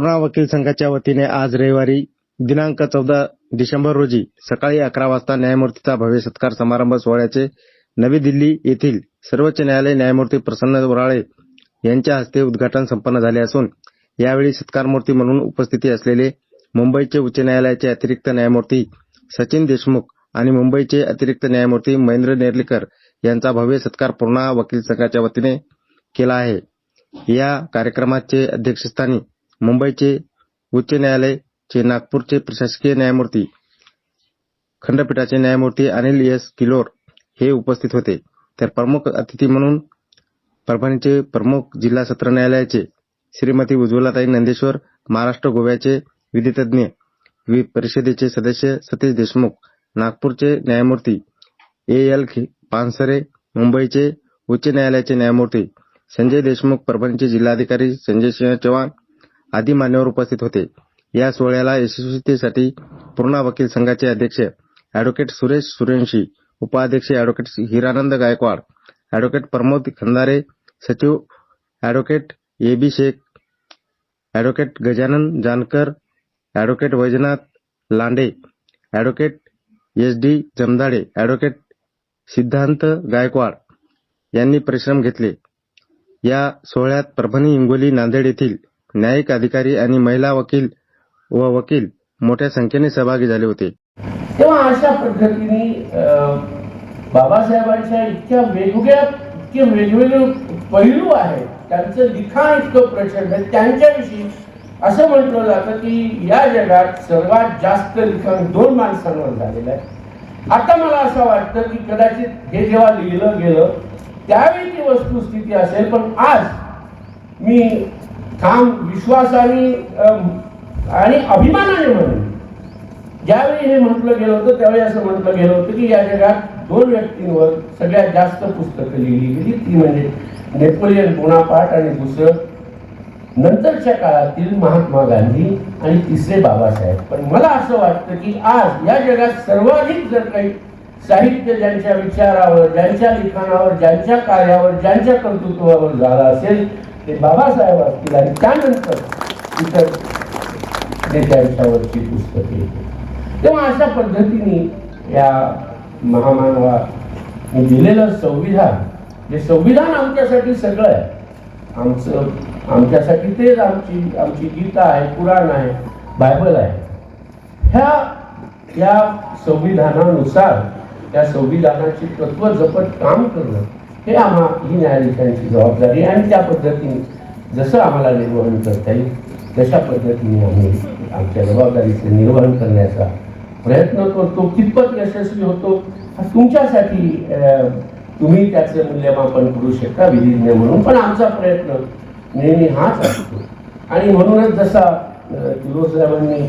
पूर्णा वकील संघाच्या वतीने आज रविवारी दिनांक 14 डिसेंबर रोजी सकाळी 11 वाजता न्यायमूर्तीचा भव्य सत्कार समारंभ सोहळ्याचे नवी दिल्ली येथील सर्वोच्च न्यायालय न्यायमूर्ती प्रसन्न वराळे यांच्या हस्ते उद्घाटन संपन्न झाले असून यावेळी सत्कारमूर्ती म्हणून उपस्थिती असलेले मुंबईचे उच्च न्यायालयाचे अतिरिक्त न्यायमूर्ती सचिन देशमुख आणि मुंबईचे अतिरिक्त न्यायमूर्ती महेंद्र नेर्लीकर यांचा भव्य सत्कार पूर्णा वकील संघाच्या वतीने केला आहे। या कार्यक्रमाचे अध्यक्षस्थानी मुंबईचे उच्च न्यायालयाचे नागपूरचे प्रशासकीय न्यायमूर्ती खंडपीठाचे न्यायमूर्ती अनिल एस किलोर हे उपस्थित होते। तर प्रमुख अतिथी म्हणून परभणीचे प्रमुख जिल्हा सत्र न्यायालयाचे श्रीमती उज्ज्वलाताई नंदेश्वर, महाराष्ट्र गोव्याचे विधितज्ञ परिषदेचे सदस्य सतीश देशमुख, नागपूरचे न्यायमूर्ती एल पानसरे, मुंबईचे उच्च न्यायालयाचे न्यायमूर्ती संजय देशमुख, परभणीचे जिल्हाधिकारी संजय सिंह चव्हाण आदी मान्यवर उपस्थित होते। या सोहळ्याला यशस्वीतेसाठी पूर्णा वकील संघाचे अध्यक्ष ॲडव्होकेट सुरेश सूर्यवंशी, उपाध्यक्ष ॲडव्होकेट हिरानंद गायकवाड, ॲडव्होकेट प्रमोद खंदारे, सचिव advocate AB Shaikh, advocate Gajanan Jankar, advocate Vaijnath Lande, advocate S D Jamdade, advocate Siddhant Gaikwad यांनी परिश्रम घेतले। या सोहळ्यात परभणी, हिंगोली, नांदेड येथील न्यायिक अधिकारी आणि महिला वकील व वकील मोठ्या संख्येने सहभागी झाले होते। तेव्हा अशा पद्धतीने बाबासाहेबांच्या इतके वेगवेगळे पैलू आहेत, त्यांचं लिखाण इतकं प्रचंड आहे। त्यांच्याविषयी असं म्हटलं जातं की या जगात सर्वात जास्त लिखाण 2 माणसांवर झालेलं आहे। आता मला असं वाटतं की कदाचित हे जेव्हा लिहिलं गेलं त्यावेळी ती वस्तुस्थिती असेल, पण आज मी ठाम विश्वासाने आणि अभिमानाने म्हणेन, ज्यावेळी हे म्हटलं गेलं होतं त्यावेळी असं म्हटलं गेलं होतं की या जगात 2 व्यक्तींवर सगळ्यात जास्त पुस्तकं लिहिली गेली, ती म्हणजे नेपोलियन बोनापार्ट आणि दुसरं नंतरच्या काळातील महात्मा गांधी आणि तिसरे बाबासाहेब। पण मला असं वाटतं की आज या जगात सर्वाधिक जर काही साहित्य ज्यांच्या विचारावर, ज्यांच्या लिखाणावर, ज्यांच्या कार्यावर, ज्यांच्या कर्तृत्वावर झालं असेल ते बाबासाहेब असतील आणि त्यानंतर इतर नेत्यांच्यावरची पुस्तके। तेव्हा अशा पद्धतीने या महामानवाने दिलेलं संविधान, जे संविधान आमच्यासाठी सगळं आहे, आमच्यासाठी तेच आमची गीता आहे, पुराण आहे, बायबल आहे। ह्या संविधानानुसार त्या संविधानाची तत्व जपत काम करणं हे ही न्यायाधीशांची जबाबदारी आहे। आणि त्या पद्धतीने जसं आम्हाला निर्वहन करता येईल तशा पद्धतीने आम्ही आमच्या जबाबदारीचे निर्वहन करण्याचा प्रयत्न करतो। कितपत यशस्वी होतो तुमच्यासाठी तुम्ही त्याचे मूल्यमापन करू शकता विधिज्ञ म्हणून, पण आमचा प्रयत्न नेहमी हाच असतो। आणि म्हणूनच जसा फिरोज साहेबांनी